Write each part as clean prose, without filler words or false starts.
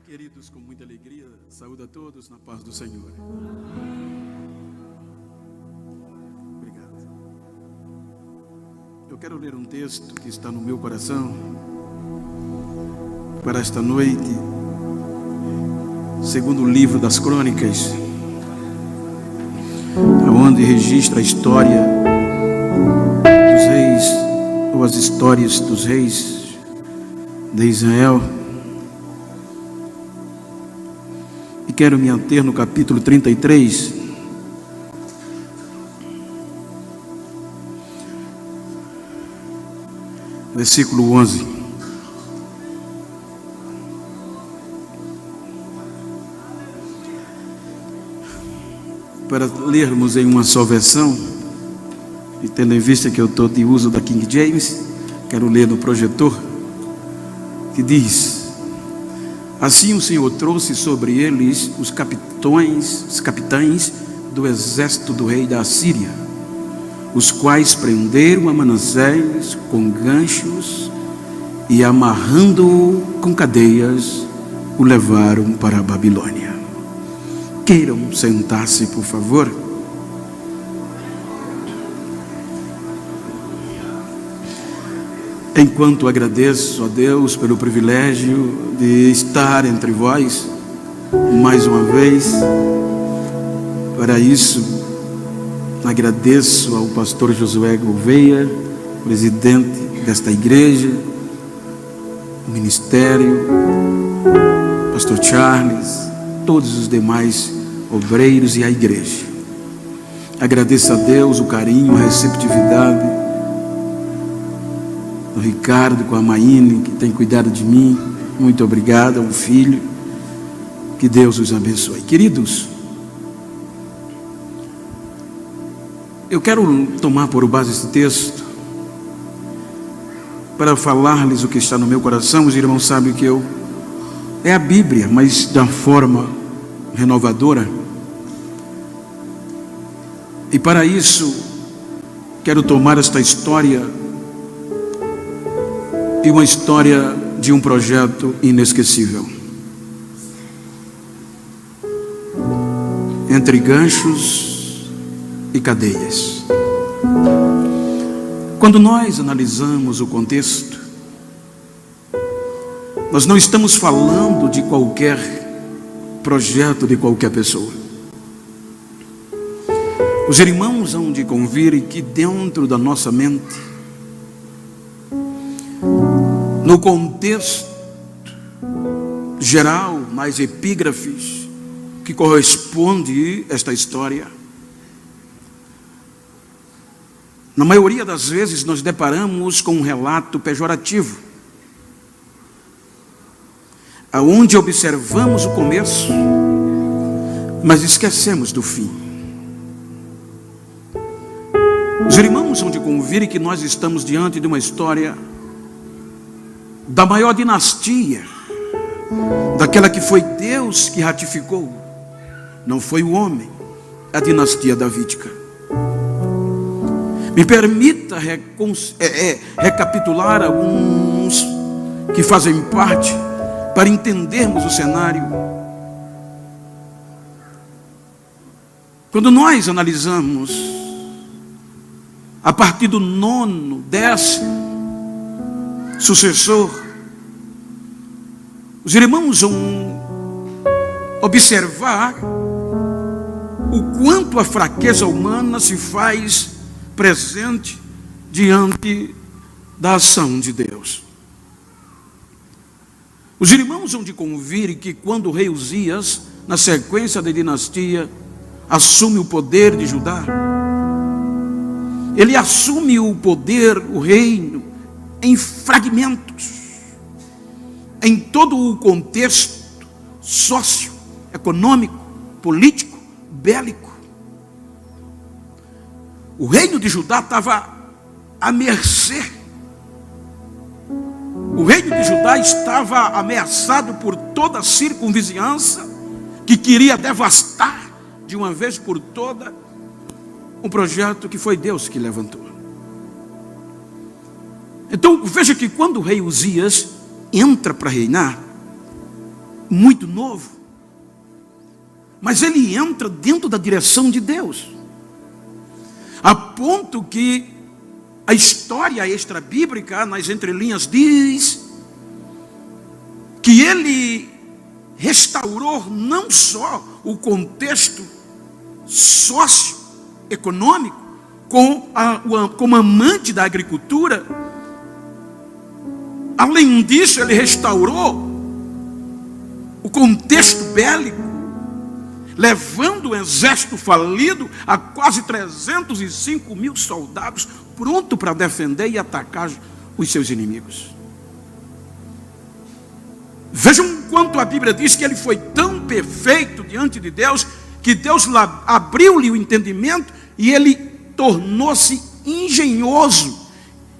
Queridos, com muita alegria, saúdo a todos na paz do Senhor. Obrigado. Eu quero ler um texto que está no meu coração para esta noite, segundo o livro das Crônicas, onde registra a história dos reis, ou as histórias dos reis de Israel. E quero me ater no capítulo 33, versículo 11. Para lermos em uma só versão, e tendo em vista que eu estou de uso da King James, quero ler no projetor, que diz: assim o Senhor trouxe sobre eles os capitães do exército do rei da Assíria, os quais prenderam a Manassés com ganchos e, amarrando-o com cadeias, o levaram para a Babilônia. Queiram sentar-se, por favor. Enquanto agradeço a Deus pelo privilégio de estar entre vós mais uma vez, para isso agradeço ao pastor Josué Gouveia, presidente desta igreja, o ministério, pastor Charles, todos os demais obreiros e a igreja. Agradeço a Deus o carinho, a receptividade do Ricardo com a Maíne, que tem cuidado de mim. Muito obrigado ao filho. Que Deus os abençoe. Queridos, eu quero tomar por base esse texto para falar-lhes o que está no meu coração. Os irmãos sabem que é a Bíblia, mas da forma renovadora. E para isso quero tomar esta história e uma história de um projeto inesquecível. Entre ganchos e cadeias. Quando nós analisamos o contexto, nós não estamos falando de qualquer projeto de qualquer pessoa. Os irmãos hão de convir que dentro da nossa mente, no contexto geral, nas epígrafes que corresponde a esta história, na maioria das vezes nós deparamos com um relato pejorativo, aonde observamos o começo, mas esquecemos do fim. Os irmãos hão de convir que nós estamos diante de uma história da maior dinastia, daquela que foi Deus que ratificou, não foi o homem, a dinastia davídica. Me permita recapitular alguns que fazem parte, para entendermos o cenário. Quando nós analisamos a partir do 9º, 10º sucessor, os irmãos vão observar o quanto a fraqueza humana se faz presente diante da ação de Deus. Os irmãos vão de convir que quando o rei Uzias, na sequência da dinastia, assume o poder de Judá, ele assume o poder, o reino, em fragmentos, em todo o contexto socioeconômico, político, bélico. O reino de Judá estava à mercê. O reino de Judá estava ameaçado por toda a circunvizinhança que queria devastar de uma vez por toda um projeto que foi Deus que levantou. Então veja que quando o rei Uzias entra para reinar, muito novo, mas ele entra dentro da direção de Deus, a ponto que a história extra-bíblica, nas entrelinhas, diz que ele restaurou não só o contexto socioeconômico, como amante da agricultura. Além disso, ele restaurou o contexto bélico, levando o exército falido a quase 305 mil soldados, pronto para defender e atacar os seus inimigos. Vejam quanto a Bíblia diz que ele foi tão perfeito diante de Deus, que Deus abriu-lhe o entendimento e ele tornou-se engenhoso.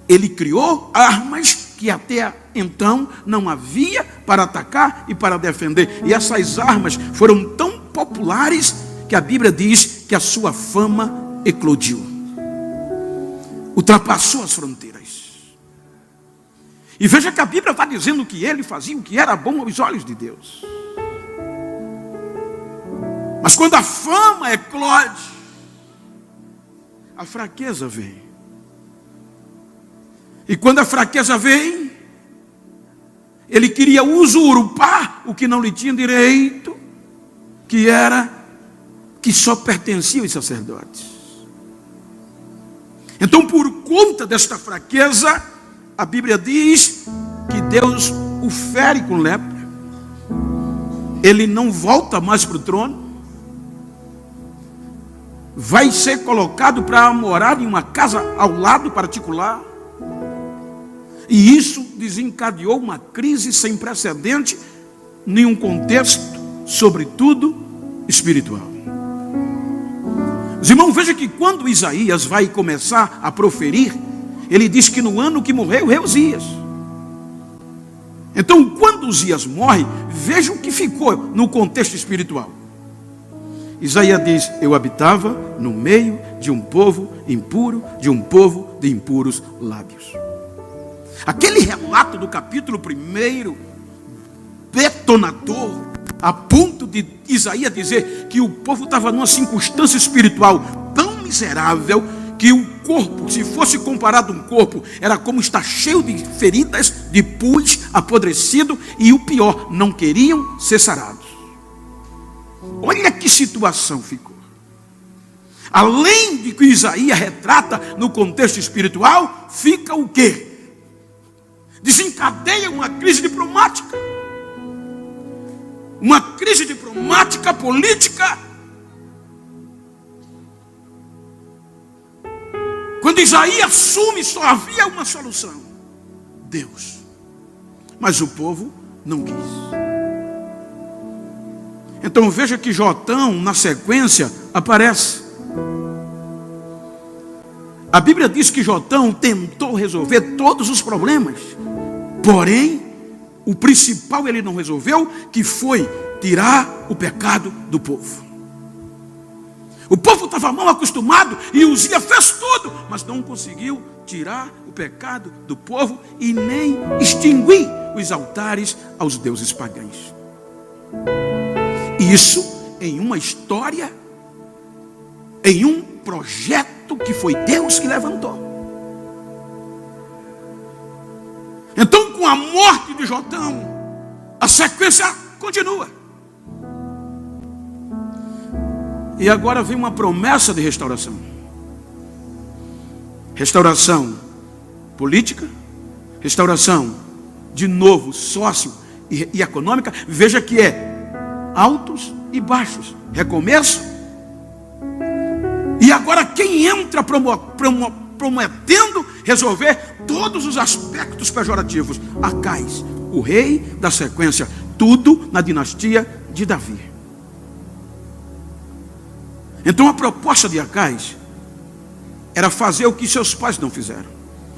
Ele criou armas que até então não havia para atacar e para defender. E essas armas foram tão populares que a Bíblia diz que a sua fama eclodiu, ultrapassou as fronteiras. E veja que a Bíblia está dizendo que ele fazia o que era bom aos olhos de Deus. Mas quando a fama eclode, a fraqueza vem. E quando a fraqueza vem, ele queria usurpar o que não lhe tinha direito, que só pertencia aos sacerdotes. Então, por conta desta fraqueza, a Bíblia diz que Deus o fere com lepra. Ele não volta mais para o trono. Vai ser colocado para morar em uma casa ao lado particular. E isso desencadeou uma crise sem precedente em um contexto, sobretudo, espiritual. Os irmãos, veja que quando Isaías vai começar a proferir, ele diz que no ano que morreu o rei Uzias. Então, quando Uzias morre, veja o que ficou no contexto espiritual. Isaías diz: eu habitava no meio de um povo impuro, de um povo de impuros lábios. Aquele relato do capítulo 1, detonador, a ponto de Isaías dizer que o povo estava numa circunstância espiritual tão miserável, que o corpo, se fosse comparado a um corpo, era como estar cheio de feridas, de pus, apodrecido, e o pior, não queriam ser sarados. Olha que situação ficou. Além de que Isaías retrata no contexto espiritual, fica o quê? Desencadeia uma crise diplomática. Uma crise diplomática, política. Quando Isaías assume, só havia uma solução: Deus. Mas o povo não quis. Então veja que Jotão, na sequência, aparece. A Bíblia diz que Jotão tentou resolver todos os problemas, porém, o principal ele não resolveu, que foi tirar o pecado do povo. O povo estava mal acostumado e Uzias fez tudo, mas não conseguiu tirar o pecado do povo e nem extinguir os altares aos deuses pagãos. Isso em uma história, em um projeto que foi Deus que levantou. Então, com a morte de Jotão, a sequência continua. E agora vem uma promessa de restauração. Restauração política, restauração de novo sócio e econômica. Veja que é altos e baixos, recomeço. E agora quem entra prometendo resolver todos os aspectos pejorativos? Acais, o rei da sequência, tudo na dinastia de Davi. Então a proposta de Acais era fazer o que seus pais não fizeram,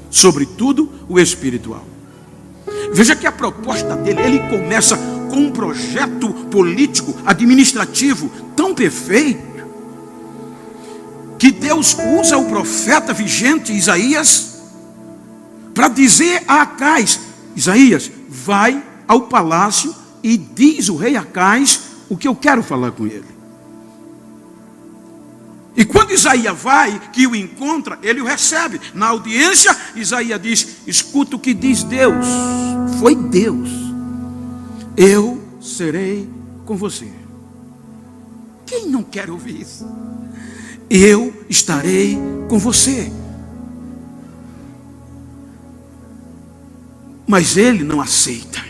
sobretudo o espiritual. Veja que a proposta dele, ele começa com um projeto político, administrativo tão perfeito, que Deus usa o profeta vigente Isaías para dizer a Acais: Isaías, vai ao palácio e diz o rei Acais o que eu quero falar com ele. E quando Isaías vai, que o encontra, ele o recebe. Na audiência, Isaías diz: escuta o que diz Deus. Foi Deus. Eu serei com você. Quem não quer ouvir isso? Eu estarei com você. Mas ele não aceita.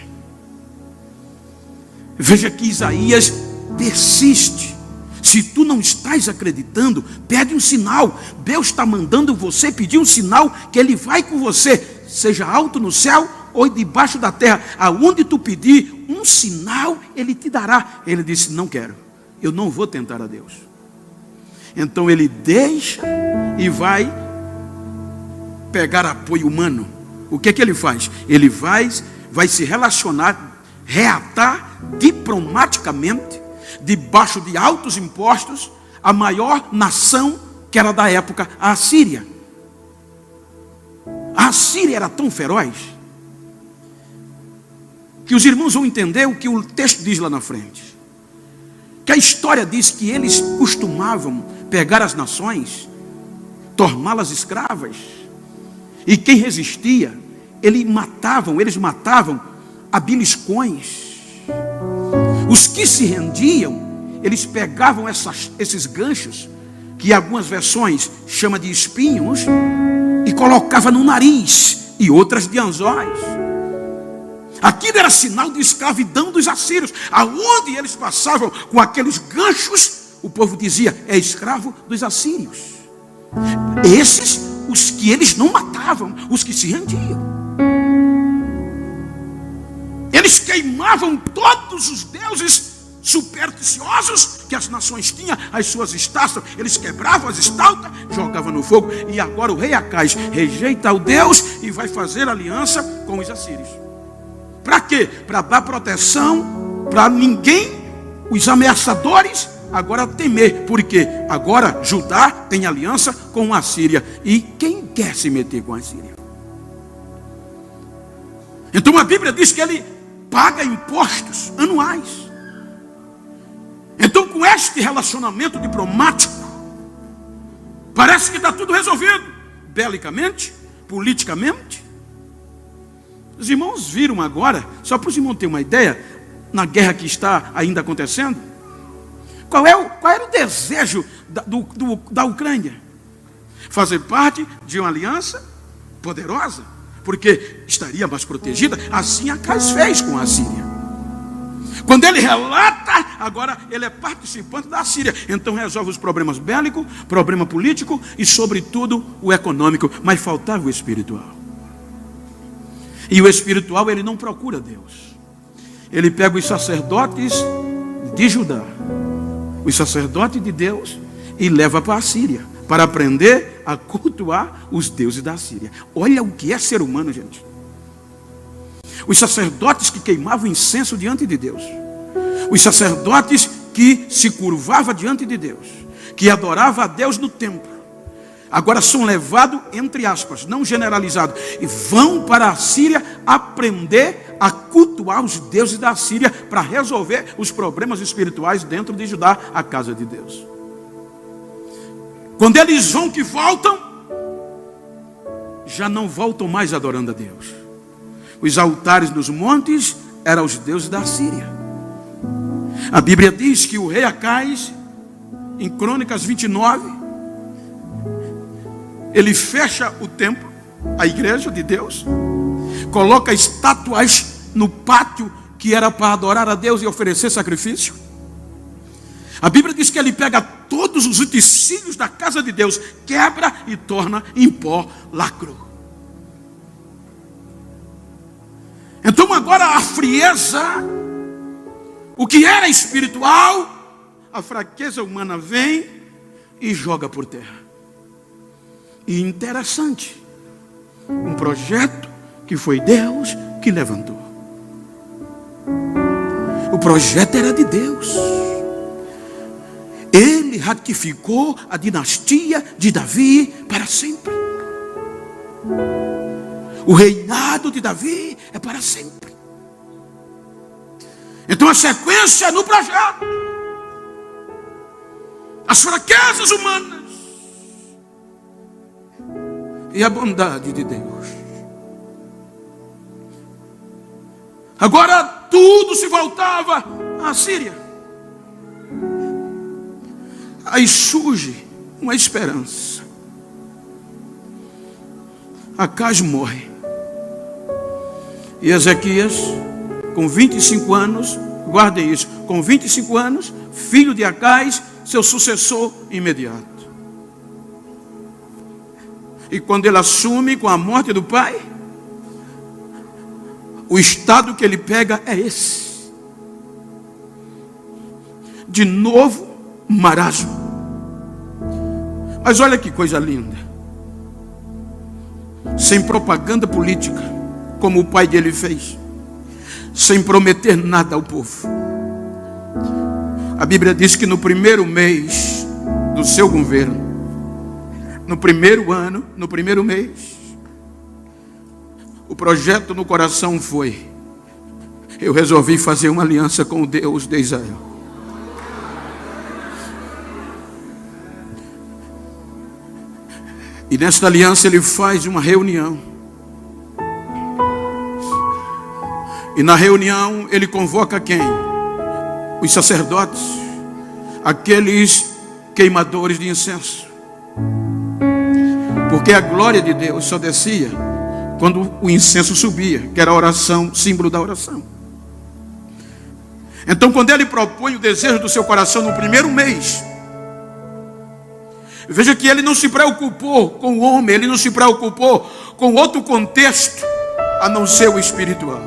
Veja que Isaías persiste. Se tu não estás acreditando, pede um sinal. Deus está mandando você pedir um sinal que Ele vai com você, seja alto no céu ou debaixo da terra. Aonde tu pedir um sinal, Ele te dará. Ele disse: não quero, eu não vou tentar a Deus. Então ele deixa e vai pegar apoio humano. O que é que ele faz? Ele vai se relacionar, reatar diplomaticamente, debaixo de altos impostos, a maior nação que era da época, a Assíria. A Assíria era tão feroz que os irmãos vão entender o que o texto diz lá na frente. Que a história diz que eles costumavam pegar as nações, torná-las escravas, e quem resistia, eles matavam a beliscões. Os que se rendiam, eles pegavam esses ganchos, que algumas versões chama de espinhos, e colocavam no nariz, e outras de anzóis. Aquilo era sinal de escravidão dos assírios. Aonde eles passavam com aqueles ganchos, o povo dizia: é escravo dos assírios. Esses, os que eles não matavam, os que se rendiam. Eles queimavam todos os deuses supersticiosos que as nações tinham, as suas estátuas. Eles quebravam as estátuas, jogavam no fogo. E agora o rei Acais rejeita o Deus e vai fazer aliança com os assírios. Para quê? Para dar proteção, para ninguém, os ameaçadores, agora temer. Porque agora Judá tem aliança com a Síria. E quem quer se meter com a Síria? Então a Bíblia diz que ele paga impostos anuais. Então, com este relacionamento diplomático, parece que está tudo resolvido, belicamente, politicamente. Os irmãos viram agora, só para os irmãos terem uma ideia, na guerra que está ainda acontecendo, qual era o desejo da Ucrânia? Fazer parte de uma aliança poderosa, porque estaria mais protegida. Assim Acais fez com a Síria. Quando ele relata, agora ele é participante da Síria. Então resolve os problemas bélicos, problema político e sobretudo o econômico. Mas faltava o espiritual. E o espiritual ele não procura Deus. Ele pega os sacerdotes de Judá, os sacerdotes de Deus, e leva para a Síria, para aprender a cultuar os deuses da Síria. Olha o que é ser humano, gente. Os sacerdotes que queimavam incenso diante de Deus, os sacerdotes que se curvavam diante de Deus, que adoravam a Deus no templo, agora são levados, entre aspas, não generalizados, e vão para a Síria aprender a cultuar os deuses da Síria para resolver os problemas espirituais dentro de Judá, a casa de Deus. Quando eles vão que voltam, já não voltam mais adorando a Deus. Os altares nos montes eram os deuses da Síria. A Bíblia diz que o rei Acais, em Crônicas 29, ele fecha o templo, a igreja de Deus, coloca estátuas no pátio que era para adorar a Deus e oferecer sacrifício. A Bíblia diz que ele pega todos os utensílios da casa de Deus, quebra e torna em pó lacro. Então agora a frieza, o que era espiritual, a fraqueza humana vem e joga por terra. E interessante, um projeto que foi Deus que levantou. O projeto era de Deus. Ele ratificou a dinastia de Davi para sempre. O reinado de Davi é para sempre. Então a sequência é no projeto. As fraquezas humanas e a bondade de Deus. Agora tudo se voltava à Síria. Aí surge uma esperança. Acaz morre. E Ezequias, com 25 anos, guardem isso, com 25 anos, filho de Acaz, seu sucessor imediato. E quando ele assume com a morte do pai, o estado que ele pega é esse. De novo, marasmo. Mas olha que coisa linda. Sem propaganda política, como o pai dele fez, sem prometer nada ao povo. A Bíblia diz que no primeiro mês do seu governo, no primeiro ano, no primeiro mês, o projeto no coração foi: eu resolvi fazer uma aliança com o Deus de Israel. E nesta aliança ele faz uma reunião. E na reunião ele convoca quem? Os sacerdotes, aqueles queimadores de incenso. Porque a glória de Deus só descia quando o incenso subia, que era a oração, símbolo da oração. Então, quando ele propõe o desejo do seu coração no primeiro mês, veja que ele não se preocupou com o homem, ele não se preocupou com outro contexto, a não ser o espiritual.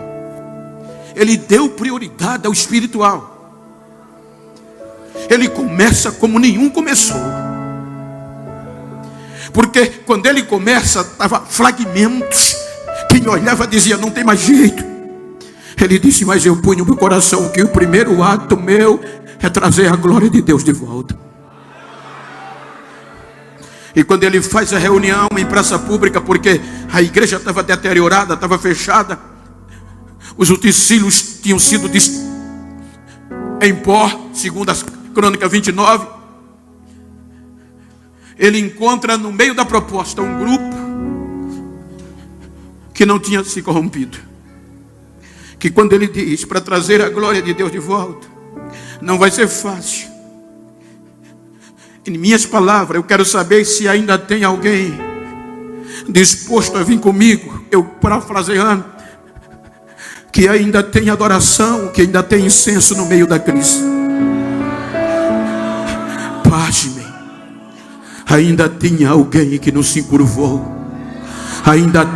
Ele deu prioridade ao espiritual. Ele começa como nenhum começou. Porque quando ele começa, estava fragmentos. Quem olhava dizia, não tem mais jeito. Ele disse, mas eu ponho no meu coração que o primeiro ato meu é trazer a glória de Deus de volta. E quando ele faz a reunião em praça pública, porque a igreja estava deteriorada, estava fechada, os utensílios tinham sido em pó, segundo a Crônica 29, ele encontra no meio da proposta um grupo que não tinha se corrompido. Que quando ele diz para trazer a glória de Deus de volta, não vai ser fácil. Em minhas palavras, eu quero saber se ainda tem alguém disposto a vir comigo, eu parafraseando, que ainda tem adoração, que ainda tem incenso no meio da crise. Pasme, ainda tem alguém que não se curvou, ainda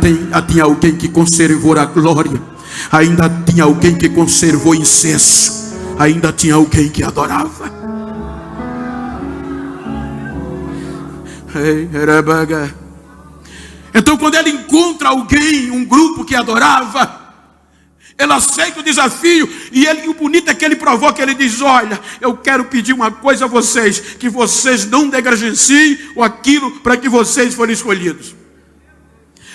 tinha alguém que conservou a glória, ainda tinha alguém que conservou incenso, ainda tinha alguém que adorava. Então, quando ele encontra alguém, um grupo que adorava, ele aceita o desafio. E o bonito é que ele provoca. Ele diz, olha, eu quero pedir uma coisa a vocês, que vocês não negligenciem aquilo para que vocês forem escolhidos.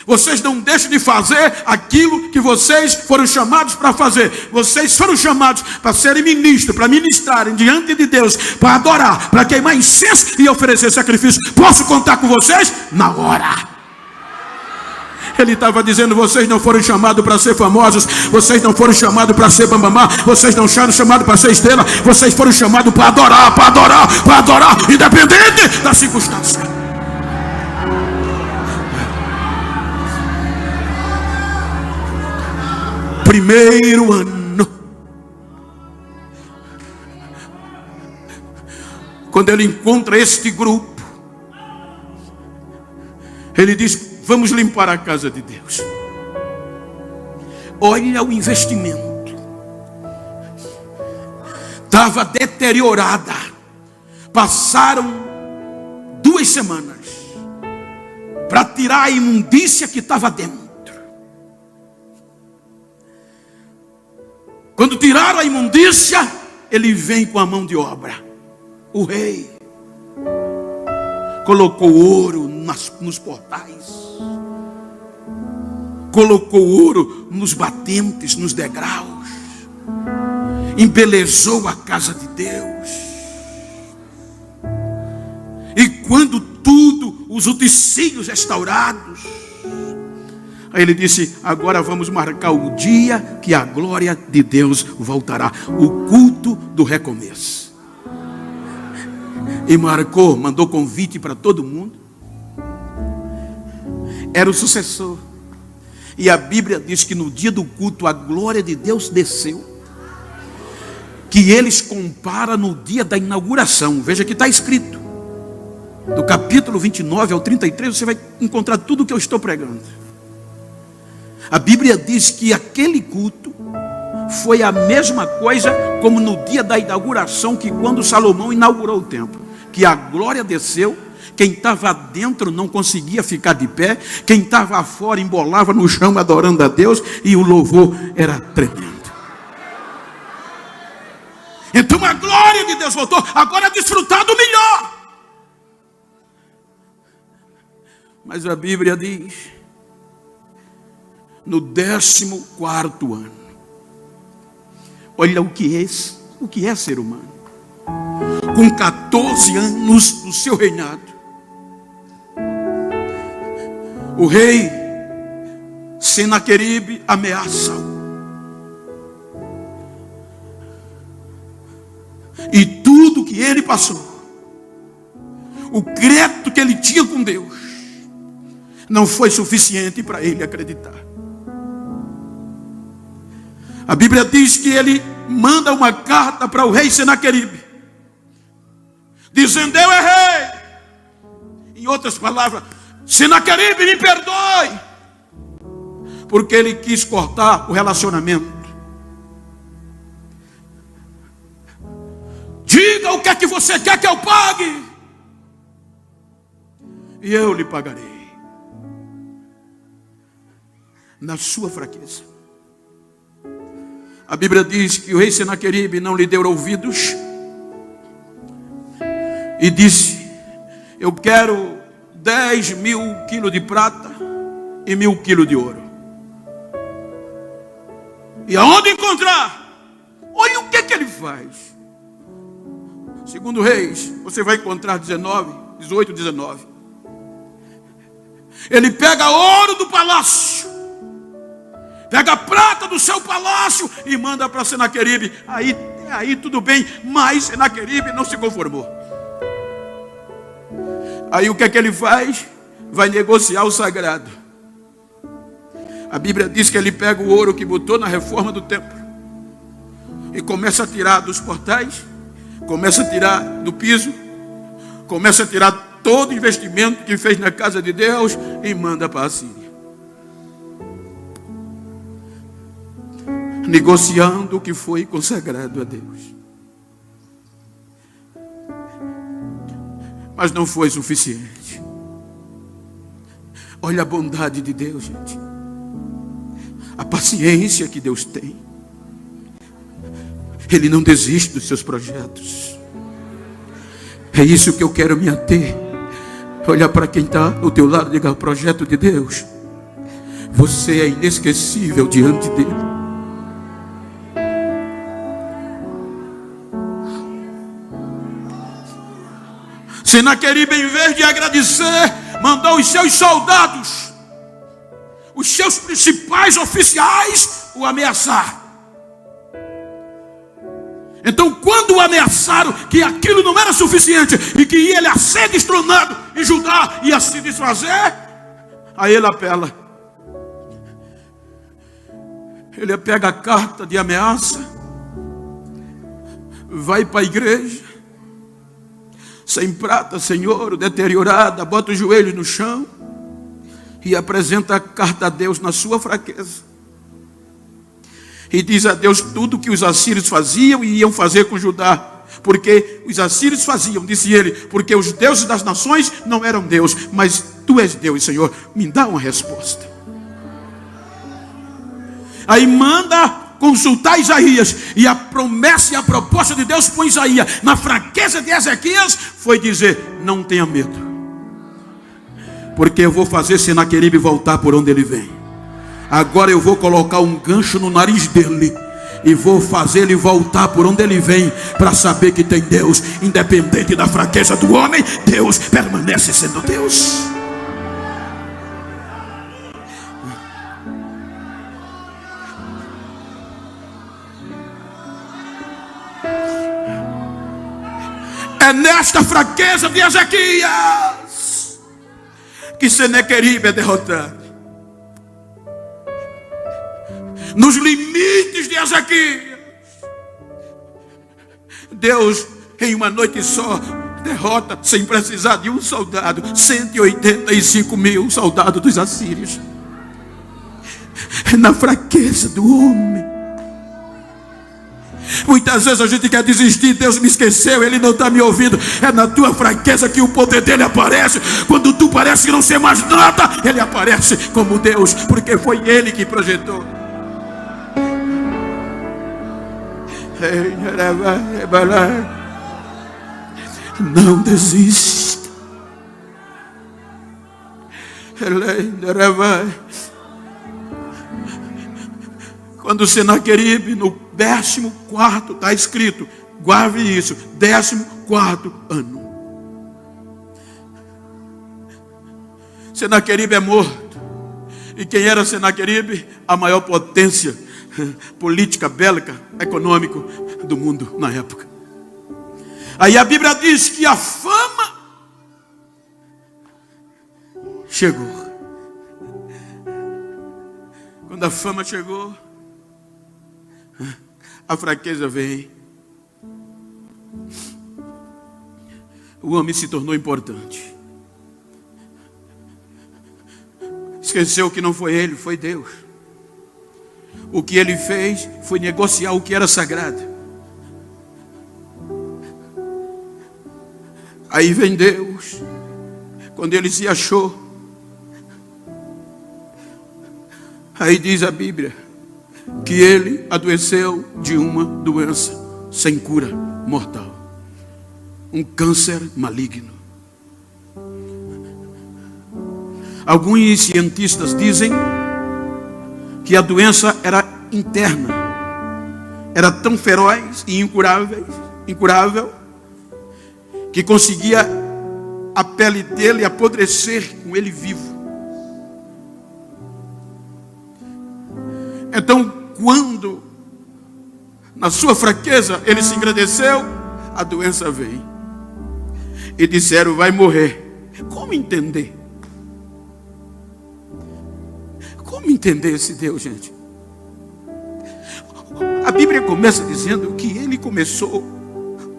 Vocês não deixem de fazer aquilo que vocês foram chamados para fazer. Vocês foram chamados para serem ministros, para ministrarem diante de Deus, para adorar, para queimar incenso e oferecer sacrifício. Posso contar com vocês? Na hora. Ele estava dizendo, vocês não foram chamados para ser famosos, vocês não foram chamados para ser bambamã, vocês não foram chamados para ser estrela, vocês foram chamados para adorar, para adorar, para adorar, independente da circunstância. Primeiro ano, quando ele encontra este grupo, ele diz, vamos limpar a casa de Deus. Olha o investimento. Estava deteriorada. Passaram 2 semanas para tirar a imundícia que estava dentro. Quando tiraram a imundícia, ele vem com a mão de obra. O rei colocou ouro nos portais, colocou ouro nos batentes, nos degraus. embelezou a casa de Deus. E quando tudo, os utensílios restaurados, aí ele disse: agora vamos marcar o dia que a glória de Deus voltará, o culto do recomeço. E marcou, mandou convite para todo mundo. Era o sucessor. E a Bíblia diz que no dia do culto a glória de Deus desceu, que eles comparam no dia da inauguração. Veja que está escrito, do capítulo 29 ao 33, você vai encontrar tudo o que eu estou pregando. A Bíblia diz que aquele culto foi a mesma coisa como no dia da inauguração, que quando Salomão inaugurou o templo, que a glória desceu. Quem estava dentro não conseguia ficar de pé, quem estava fora embolava no chão adorando a Deus, e o louvor era tremendo. Então a glória de Deus voltou, agora desfrutar do melhor. Mas a Bíblia diz, no 14º ano, olha o que é ser humano, com 14 anos do seu reinado, o rei Senaqueribe ameaça-o. E tudo que ele passou, o crédito que ele tinha com Deus, não foi suficiente para ele acreditar. A Bíblia diz que ele manda uma carta para o rei Senaqueribe, dizendo: eu errei. Em outras palavras, Senaqueribe, me perdoe, porque ele quis cortar o relacionamento. Diga o que é que você quer que eu pague, e eu lhe pagarei, na sua fraqueza. A Bíblia diz que o rei Senaqueribe não lhe deu ouvidos e disse: eu quero 10.000 quilos de prata e 1.000 quilos de ouro. E aonde encontrar? Olha o que ele faz. Segundo Reis, você vai encontrar 18, 19. Ele pega ouro do palácio, pega a prata do seu palácio e manda para Senaqueribe. Aí tudo bem, mas Senaqueribe não se conformou. Aí o que é que ele faz? Vai negociar o sagrado. A Bíblia diz que ele pega o ouro que botou na reforma do templo e começa a tirar dos portais, começa a tirar do piso, começa a tirar todo o investimento que fez na casa de Deus e manda para a Síria, negociando o que foi consagrado a Deus. Mas não foi suficiente. Olha a bondade de Deus, gente. A paciência que Deus tem. Ele não desiste dos seus projetos. É isso que eu quero me ater. Olha para quem está ao teu lado e diga: o projeto de Deus, você é inesquecível diante dele. Senaqueribe, em vez de agradecer, mandou os seus soldados, os seus principais oficiais, o ameaçar. Então, quando o ameaçaram que aquilo não era suficiente e que ele ia ser destronado em Judá, ia se desfazer, aí ele apela. Ele pega a carta de ameaça, vai para a igreja, sem prata, sem ouro, deteriorada, bota os joelhos no chão e apresenta a carta a Deus na sua fraqueza. E diz a Deus tudo que os assírios faziam e iam fazer com Judá. Porque os assírios faziam, disse ele, porque os deuses das nações não eram Deus, mas tu és Deus, Senhor. Me dá uma resposta. Aí manda consultar Isaías, e a promessa e a proposta de Deus com Isaías, na fraqueza de Ezequias, foi dizer: não tenha medo, porque eu vou fazer Senaqueribe voltar por onde ele vem. Agora eu vou colocar um gancho no nariz dele, e vou fazer ele voltar por onde ele vem, para saber que tem Deus. Independente da fraqueza do homem, Deus permanece sendo Deus. É nesta fraqueza de Ezequias que Senaqueribe é derrotado. Nos limites de Ezequias, Deus em uma noite só derrota, sem precisar de um soldado, 185 mil soldados dos assírios. É na fraqueza do homem. Muitas vezes a gente quer desistir, Deus me esqueceu, Ele não está me ouvindo. É na tua fraqueza que o poder dele aparece. Quando tu parece que não ser mais nada, Ele aparece como Deus, porque foi Ele que projetou. Não desista. Quando Senaqueribe, no 14º, está escrito, guarde isso, 14º ano, Senaqueribe é morto. E quem era Senaqueribe? A maior potência política, bélica, econômica do mundo na época. Aí a Bíblia diz que a fama chegou. Quando a fama chegou, a fraqueza vem. O homem se tornou importante. Esqueceu que não foi ele, foi Deus. O que ele fez foi negociar o que era sagrado. Aí vem Deus, quando ele se achou. Aí diz a Bíblia que ele adoeceu de uma doença sem cura, mortal, um câncer maligno. Alguns cientistas dizem que a doença era interna, era tão feroz e incurável, que conseguia a pele dele apodrecer com ele vivo. Então, quando na sua fraqueza ele se engrandeceu, a doença veio e disseram: vai morrer. Como entender? Como entender esse Deus, gente? A Bíblia começa dizendo que ele começou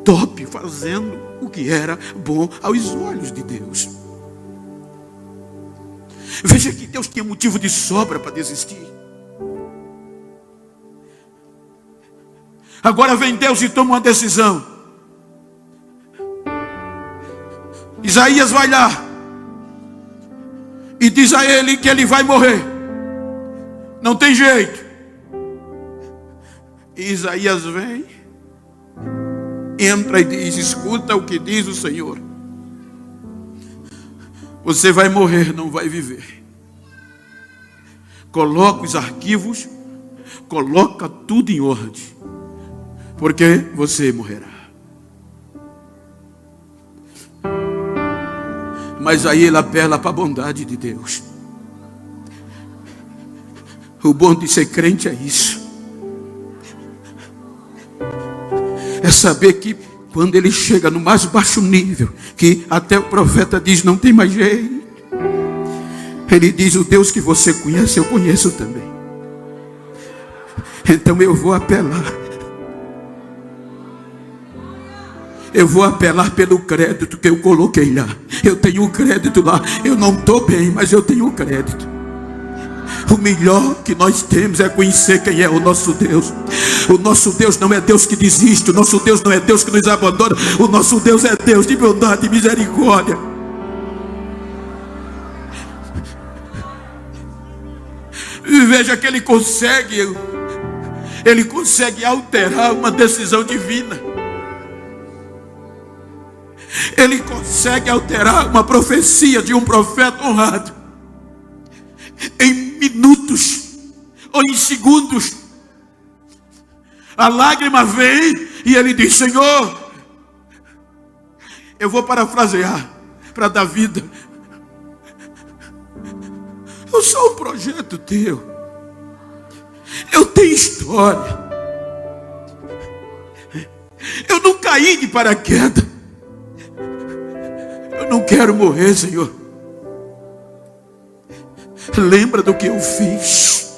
top, fazendo o que era bom aos olhos de Deus. Veja que Deus tinha motivo de sobra para desistir. Agora vem Deus e toma uma decisão. Isaías vai lá e diz a ele que ele vai morrer. Não tem jeito. E Isaías vem, entra e diz: escuta o que diz o Senhor. Você vai morrer, não vai viver. Coloca os arquivos, coloca tudo em ordem, porque você morrerá. Mas aí ele apela para a bondade de Deus. O bom de ser crente é isso. É saber que quando ele chega no mais baixo nível, que até o profeta diz: não tem mais jeito, ele diz: o Deus que você conhece, eu conheço também. Então eu vou apelar. Eu vou apelar pelo crédito que eu coloquei lá. Eu tenho um crédito lá. Eu não estou bem, mas eu tenho um crédito. O melhor que nós temos é conhecer quem é o nosso Deus. O nosso Deus não é Deus que desiste. O nosso Deus não é Deus que nos abandona. O nosso Deus é Deus de bondade e misericórdia. E veja que ele consegue alterar uma decisão divina. Ele consegue alterar uma profecia de um profeta honrado em minutos ou em segundos. A lágrima vem e ele diz: Senhor, eu vou parafrasear para dar vida. Eu sou um projeto teu. Eu tenho história. Eu não caí de paraquedas. Eu não quero morrer, Senhor. Lembra do que eu fiz.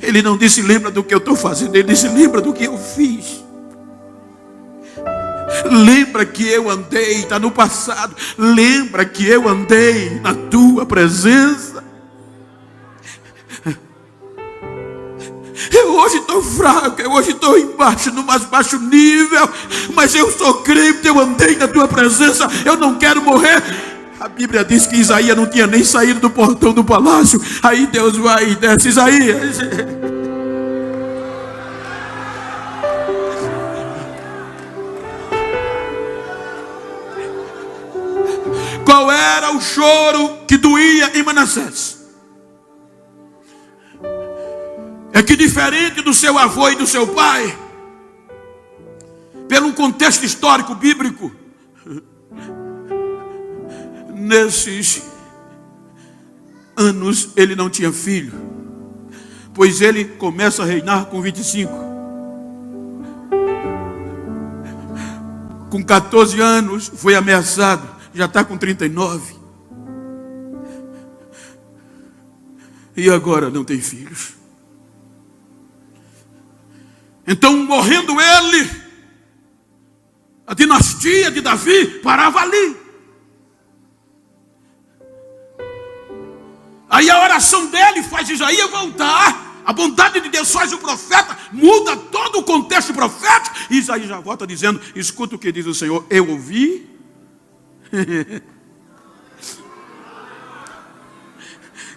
Ele não disse lembra do que eu estou fazendo. Ele disse lembra do que eu fiz. Lembra que eu andei, está no passado. Lembra que eu andei na tua presença. Eu hoje estou fraco, eu hoje estou embaixo, no mais baixo nível, mas eu sou crente, eu andei na tua presença, eu não quero morrer. A Bíblia diz que Isaías não tinha nem saído do portão do palácio. Aí Deus vai e desce: Isaías, qual era o choro que doía em Manassés? É que diferente do seu avô e do seu pai, pelo contexto histórico bíblico, nesses anos ele não tinha filho, pois ele começa a reinar com 25. Com 14 anos foi ameaçado, já está com 39. E agora não tem filhos. Então, morrendo ele, a dinastia de Davi parava ali. Aí a oração dele faz Isaías voltar. A bondade de Deus faz o profeta, muda todo o contexto profético. E Isaías já volta dizendo: escuta o que diz o Senhor, eu ouvi.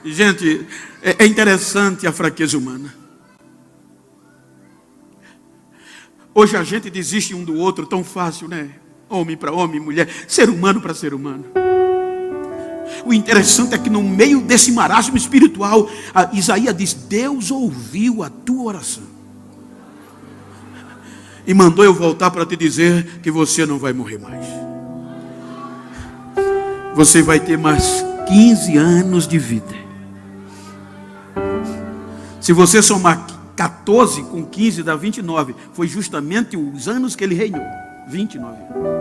Gente, é interessante a fraqueza humana. Hoje a gente desiste um do outro tão fácil, né? Homem para homem, mulher, ser humano para ser humano. O interessante é que no meio desse marasmo espiritual, Isaías diz: Deus ouviu a tua oração e mandou eu voltar para te dizer que você não vai morrer mais. Você vai ter mais 15 anos de vida. Se você somar 14 com 15 dá 29. Foi justamente os anos que ele reinou. 29 anos.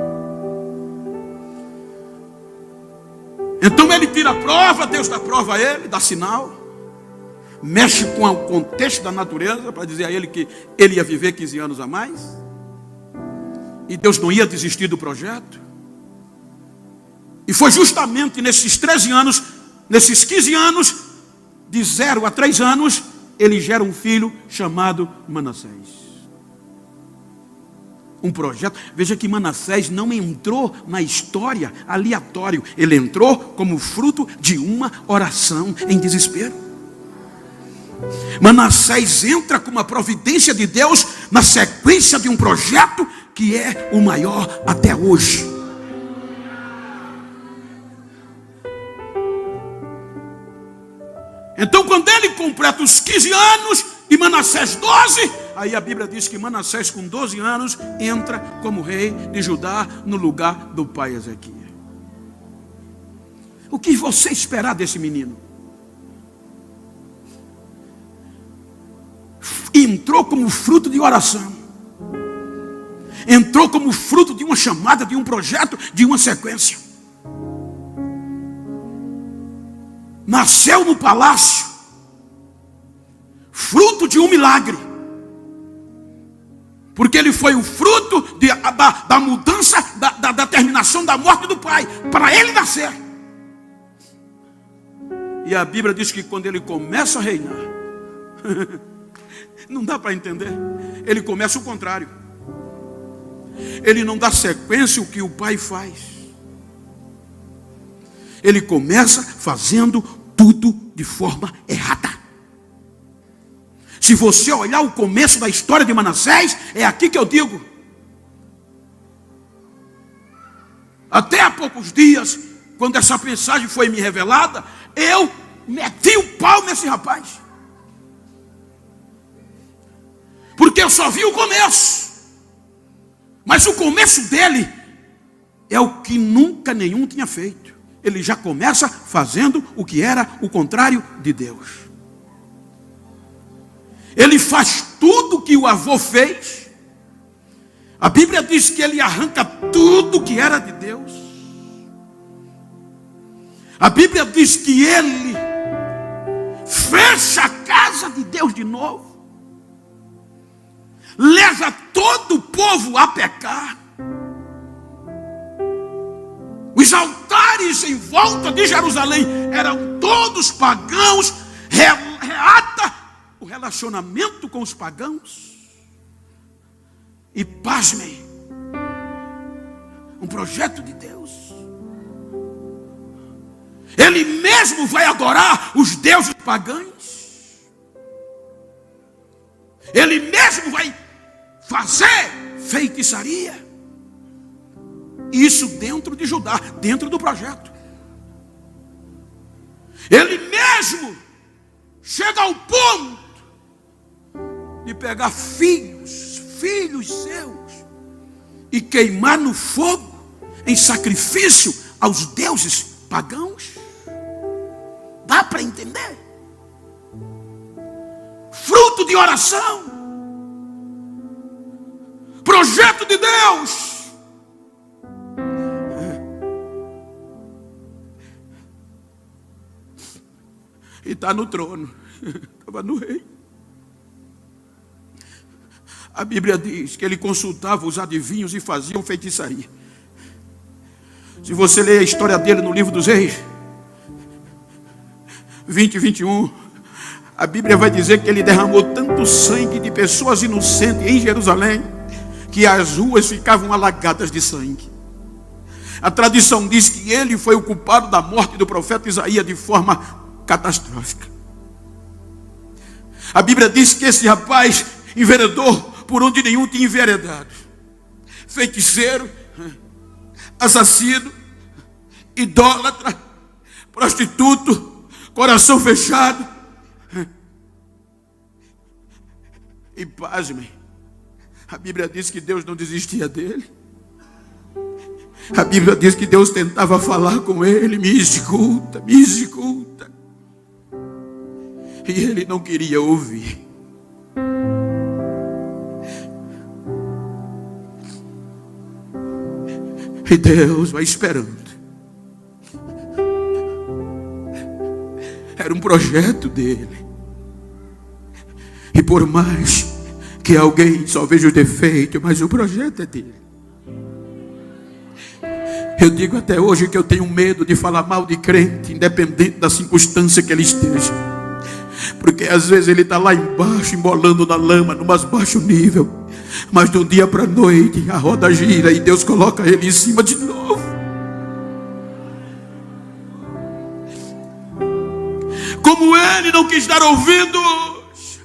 Então ele tira a prova, Deus dá prova a ele, dá sinal. Mexe com o contexto da natureza para dizer a ele que ele ia viver 15 anos a mais. E Deus não ia desistir do projeto. E foi justamente nesses 13 anos, nesses 15 anos, de 0 a 3 anos, ele gera um filho chamado Manassés. Um projeto. Veja que Manassés não entrou na história aleatório. Ele entrou como fruto de uma oração em desespero. Manassés entra com uma providência de Deus na sequência de um projeto que é o maior até hoje. Então, quando ele completa os 15 anos e Manassés 12, aí a Bíblia diz que Manassés com 12 anos entra como rei de Judá no lugar do pai Ezequias. O que você esperar desse menino? Entrou como fruto de oração. Entrou como fruto de uma chamada, de um projeto, de uma sequência. Nasceu no palácio, fruto de um milagre, porque ele foi o fruto da mudança, da terminação da morte do pai, para ele nascer. E a Bíblia diz que quando ele começa a reinar, não dá para entender, ele começa o contrário, ele não dá sequência ao que o pai faz. Ele começa fazendo tudo de forma errada. Se você olhar o começo da história de Manassés, é aqui que eu digo. Até há poucos dias, quando essa mensagem foi me revelada, eu meti o pau nesse rapaz. porque eu só vi o começo. Mas o começo dele é o que nunca nenhum tinha feito. Ele já começa fazendo o que era o contrário de Deus. Ele faz tudo que o avô fez. A Bíblia diz que ele arranca tudo que era de Deus. A Bíblia diz que ele fecha a casa de Deus de novo. Leva todo o povo a pecar. Os altares em volta de Jerusalém eram todos pagãos. Reata o relacionamento com os pagãos. E pasmem, um projeto de Deus. Ele mesmo vai adorar os deuses pagãos. Ele mesmo vai fazer feitiçaria. Isso dentro de Judá, dentro do projeto. Ele mesmo chega ao ponto de pegar filhos seus e queimar no fogo em sacrifício aos deuses pagãos. Dá para entender? Fruto de oração, projeto de Deus. E está no trono. Estava no rei. A Bíblia diz que ele consultava os adivinhos e faziam feitiçaria. Se você ler a história dele no livro dos Reis 20 e 21, a Bíblia vai dizer que ele derramou tanto sangue de pessoas inocentes em Jerusalém que as ruas ficavam alagadas de sangue. A tradição diz que ele foi o culpado da morte do profeta Isaías de forma catastrófica. A Bíblia diz que esse rapaz enveredou por onde nenhum tinha enveredado. Feiticeiro, assassino, idólatra, prostituto, coração fechado. E pasmem, a Bíblia diz que Deus não desistia dele. A Bíblia diz que Deus tentava falar com ele: me escuta, me escuta. E ele não queria ouvir. E Deus vai esperando. Era um projeto dele. E por mais que alguém só veja o defeito, mas o projeto é dele. Eu digo até hoje que eu tenho medo de falar mal de crente, independente da circunstância que ele esteja. Porque às vezes ele está lá embaixo, embolando na lama, no mais baixo nível. Mas de um dia para a noite, a roda gira e Deus coloca ele em cima de novo. Como ele não quis dar ouvidos.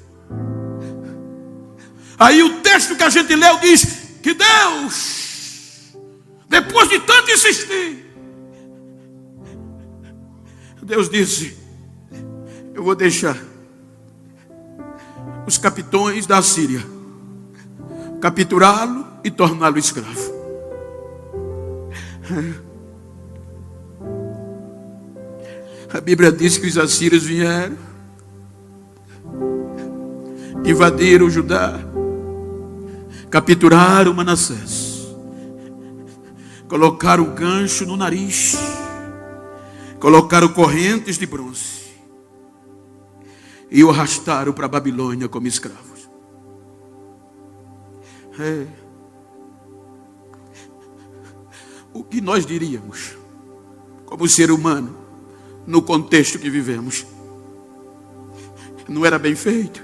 Aí o texto que a gente leu diz que Deus, depois de tanto insistir, Deus disse: eu vou deixar os capitões da Síria capturá-lo e torná-lo escravo. A Bíblia diz que os assírios vieram, invadiram Judá, capturaram Manassés, colocaram gancho no nariz, colocaram correntes de bronze e o arrastaram para a Babilônia como escravos. O que nós diríamos como ser humano no contexto que vivemos? Não era bem feito.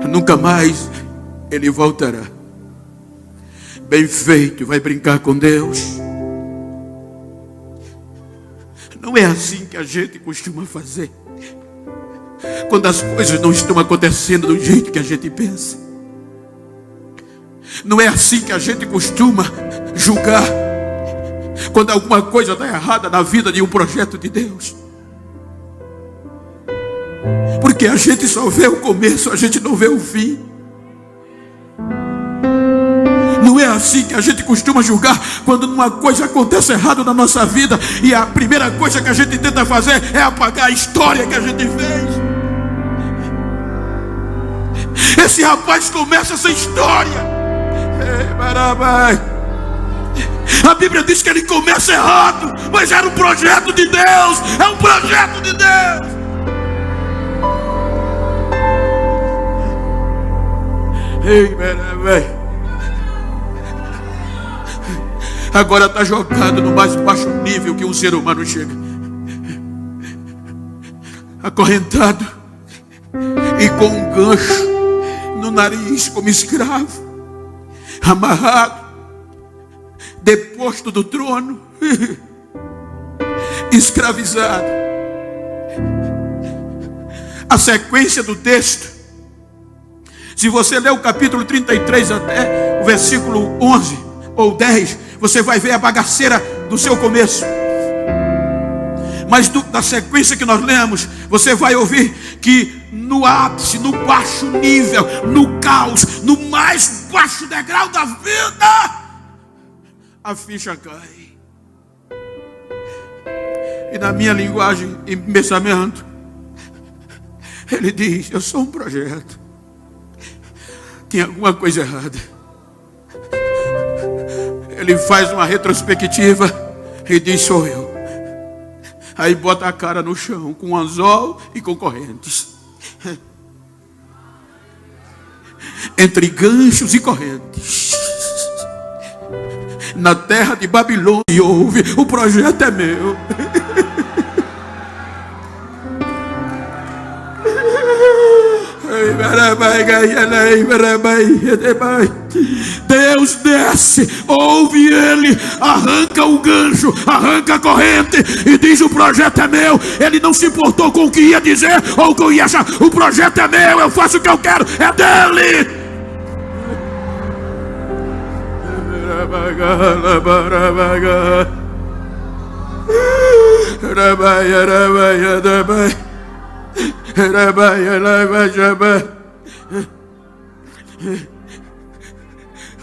Nunca mais ele voltará. Bem feito, vai brincar com Deus. Não é assim que a gente costuma fazer quando as coisas não estão acontecendo do jeito que a gente pensa. Não é assim que a gente costuma julgar quando alguma coisa está errada na vida de um projeto de Deus. Porque porque a gente só vê o começo, a gente não vê o fim. Não é assim que a gente costuma julgar quando uma coisa acontece errado na nossa vida e a primeira coisa que a gente tenta fazer é apagar a história que a gente fez. Esse rapaz começa essa história. A Bíblia diz que ele começa errado, mas era um projeto de Deus. É um projeto de Deus. Agora está jogado no mais baixo nível que um ser humano chega, acorrentado e com um gancho no nariz como escravo, amarrado, deposto do trono, escravizado. A sequência do texto, se você ler o capítulo 33 até o versículo 11 ou 10, você vai ver a bagaceira do seu começo. Mas da sequência que nós lemos, você vai ouvir que no ápice, no baixo nível, no caos, no mais baixo degrau da vida, a ficha cai. E na minha linguagem e pensamento, ele diz: eu sou um projeto. Tem alguma coisa errada. Ele faz uma retrospectiva e diz: sou eu. Aí bota a cara no chão com anzol e com correntes, entre ganchos e correntes, na terra de Babilônia. E ouve: o projeto é meu. Deus desce, ouve ele, arranca o gancho, arranca a corrente e diz: o projeto é meu. Ele não se importou com o que ia dizer ou o que ia achar. O projeto é meu, eu faço o que eu quero, é dele.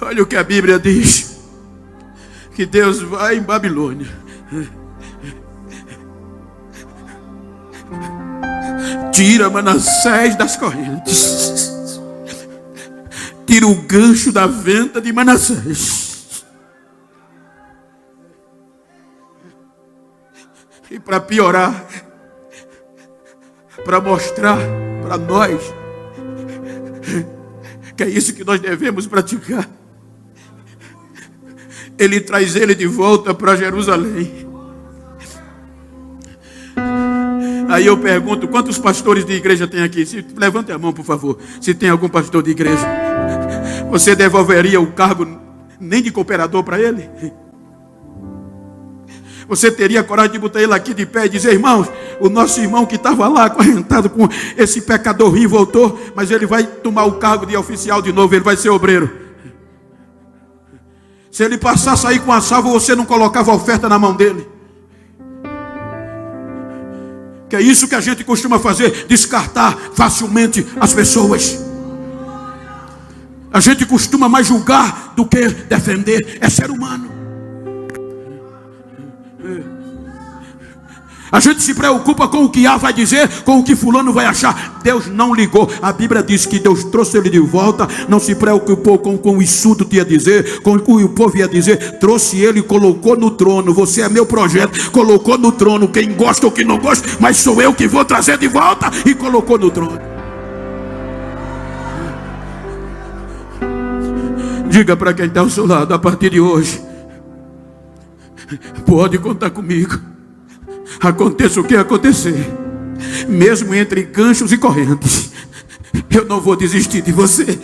Olha o que a Bíblia diz: que Deus vai em Babilônia, tira Manassés das correntes, tira o gancho da venta de Manassés, e para piorar, para mostrar para nós que é isso que nós devemos praticar, ele traz ele de volta para Jerusalém. Aí eu pergunto: quantos pastores de igreja tem aqui? Levante a mão, por favor. Se tem algum pastor de igreja, você devolveria o cargo nem de cooperador para ele? Você teria coragem de botar ele aqui de pé e dizer: irmãos, o nosso irmão que estava lá acorrentado com esse pecador ruim voltou, mas ele vai tomar o cargo de oficial de novo, ele vai ser obreiro. Se ele passasse aí com a salva, você não colocava a oferta na mão dele? Que é isso que a gente costuma fazer, descartar facilmente as pessoas. A gente costuma mais julgar do que defender. É ser humano. A gente se preocupa com o que A vai dizer, com o que fulano vai achar. Deus não ligou. A Bíblia diz que Deus trouxe ele de volta. Não se preocupou com o insulto que ia dizer, com o que o povo ia dizer. Trouxe ele e colocou no trono. Você é meu projeto. Colocou no trono. Quem gosta ou quem não gosta, mas sou eu que vou trazer de volta. E colocou no trono. Diga para quem está ao seu lado: a partir de hoje, pode contar comigo. Aconteça o que acontecer, mesmo entre ganchos e correntes, eu não vou desistir de você.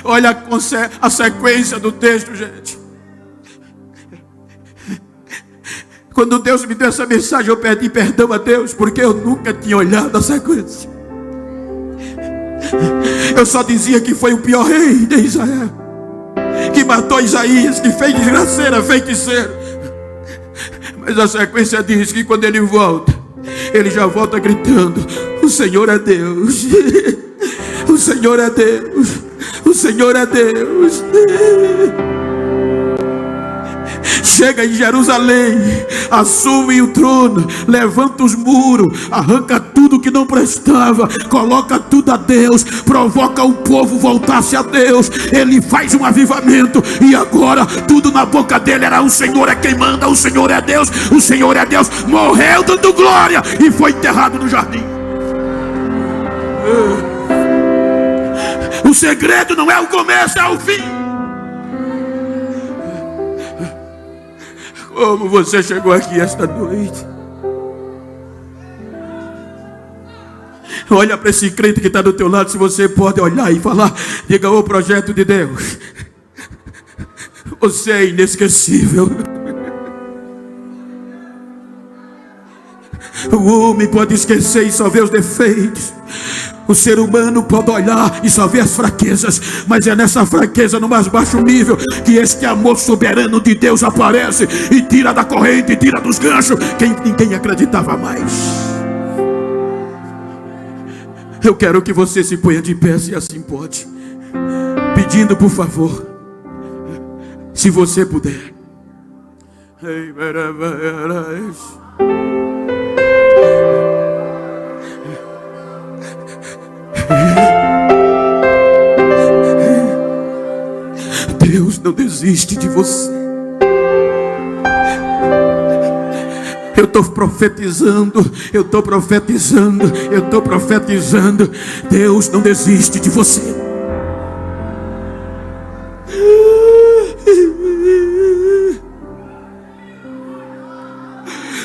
Olha a sequência do texto, gente. Quando Deus me deu essa mensagem, eu pedi perdão a Deus, porque eu nunca tinha olhado a sequência. Eu só dizia que foi o pior rei de Israel, que matou Isaías, que fez desgraceira, feiticeiro. Mas a sequência diz que quando ele volta, ele já volta gritando: o Senhor é Deus, o Senhor é Deus, o Senhor é Deus. Chega em Jerusalém, assume o trono, levanta os muros, arranca tudo que não prestava, coloca tudo a Deus, provoca o povo voltar-se a Deus. Ele faz um avivamento, e agora tudo na boca dele era: o Senhor é quem manda, o Senhor é Deus, o Senhor é Deus. Morreu dando glória e foi enterrado no jardim. O segredo não é o começo, é o fim. Como você chegou aqui esta noite? Olha para esse crente que está do teu lado, se você pode olhar e falar, diga: o projeto de Deus, você é inesquecível. O homem pode esquecer e só ver os defeitos. O ser humano pode olhar e só ver as fraquezas, mas é nessa fraqueza, no mais baixo nível, que este amor soberano de Deus aparece e tira da corrente, tira dos ganchos quem ninguém acreditava mais. Eu quero que você se ponha de pé, se assim pode, pedindo por favor, se você puder. Deus não desiste de você. Eu estou profetizando, eu estou profetizando, eu estou profetizando. Deus não desiste de você.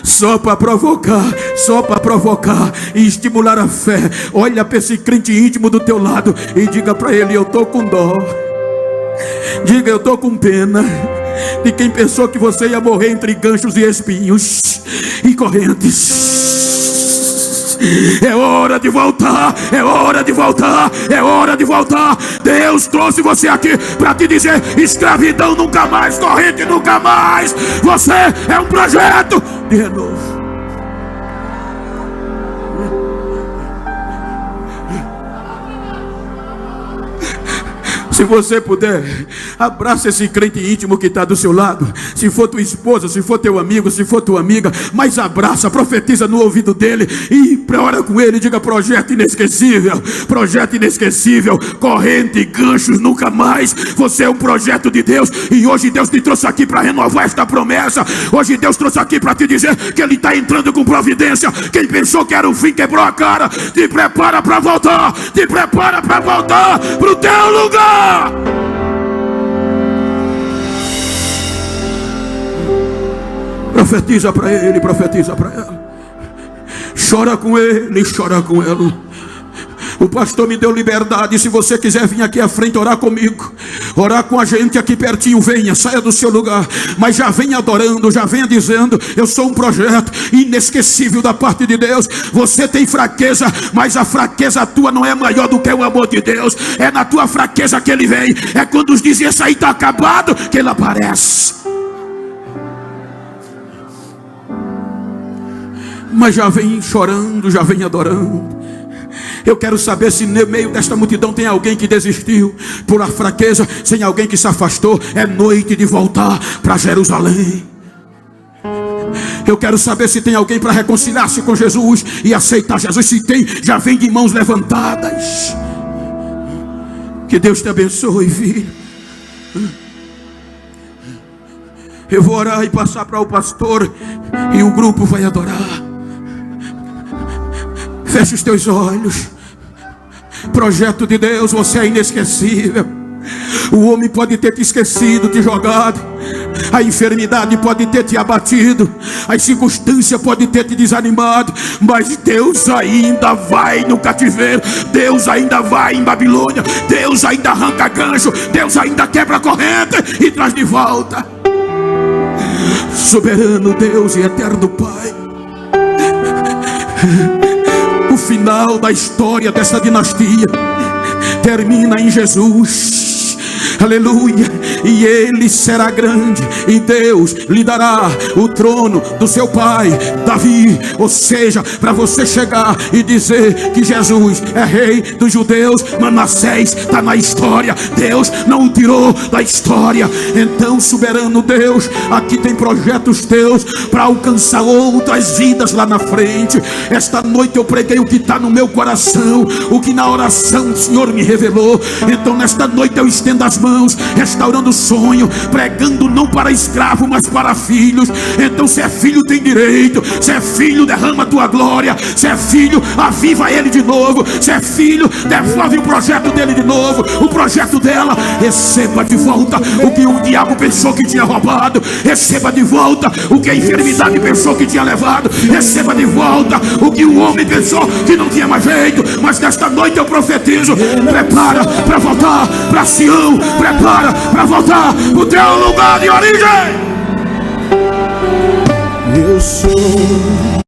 Só para provocar e estimular a fé. Olha para esse crente íntimo do teu lado e diga para ele: eu estou com dó. Diga: eu estou com pena de quem pensou que você ia morrer entre ganchos e espinhos e correntes. É hora de voltar, é hora de voltar, é hora de voltar. Deus trouxe você aqui para te dizer: escravidão nunca mais, corrente nunca mais. Você é um projeto de renovo. Se você puder, abraça esse crente íntimo que está do seu lado. Se for tua esposa, se for teu amigo, se for tua amiga, mas abraça, profetiza no ouvido dele e ora com ele. Diga: projeto inesquecível, corrente, ganchos, nunca mais. Você é um projeto de Deus, e hoje Deus te trouxe aqui para renovar esta promessa. Hoje Deus trouxe aqui para te dizer que Ele está entrando com providência. Quem pensou que era o fim quebrou a cara. Te prepara para voltar, te prepara para voltar para o teu lugar. Profetiza para ele, profetiza para ela. Chora com ele, chora com ela. O pastor me deu liberdade. Se você quiser vir aqui à frente orar comigo, orar com a gente aqui pertinho, venha, saia do seu lugar, mas já venha adorando, já venha dizendo: eu sou um projeto inesquecível da parte de Deus. Você tem fraqueza, mas a fraqueza tua não é maior do que o amor de Deus. É na tua fraqueza que Ele vem. É quando os dizem: esse aí está acabado, que Ele aparece. Mas já vem chorando, já vem adorando. Eu quero saber se no meio desta multidão tem alguém que desistiu por a fraqueza, sem alguém que se afastou. É noite de voltar para Jerusalém. Eu quero saber se tem alguém para reconciliar-se com Jesus e aceitar Jesus. Se tem, já vem de mãos levantadas. Que Deus te abençoe, filho. Eu vou orar e passar para o pastor, e o grupo vai adorar. Feche os teus olhos. Projeto de Deus, você é inesquecível. O homem pode ter te esquecido, te jogado. A enfermidade pode ter te abatido. As circunstâncias podem ter te desanimado. Mas Deus ainda vai no cativeiro. Deus ainda vai em Babilônia. Deus ainda arranca gancho. Deus ainda quebra a corrente e traz de volta. Soberano Deus e eterno Pai, o final da história dessa dinastia termina em Jesus. Aleluia. E ele será grande, e Deus lhe dará o trono do seu pai Davi. Ou seja, para você chegar e dizer que Jesus é rei dos judeus, Manassés está na história, Deus não o tirou da história. Então, soberano Deus, aqui tem projetos teus para alcançar outras vidas lá na frente. Esta noite eu preguei o que está no meu coração, o que na oração o Senhor me revelou. Então nesta noite eu estendo as mãos, restaurando sonho, pregando não para escravo, mas para filhos. Então, se é filho, tem direito. Se é filho, derrama a tua glória. Se é filho, aviva ele de novo. Se é filho, devolve o projeto dele de novo, o projeto dela. Receba de volta o que o diabo pensou que tinha roubado. Receba de volta o que a enfermidade pensou que tinha levado. Receba de volta o que o homem pensou que não tinha mais jeito. Mas nesta noite eu profetizo: prepara para voltar para Sião, prepara para voltar o teu lugar de origem. Eu sou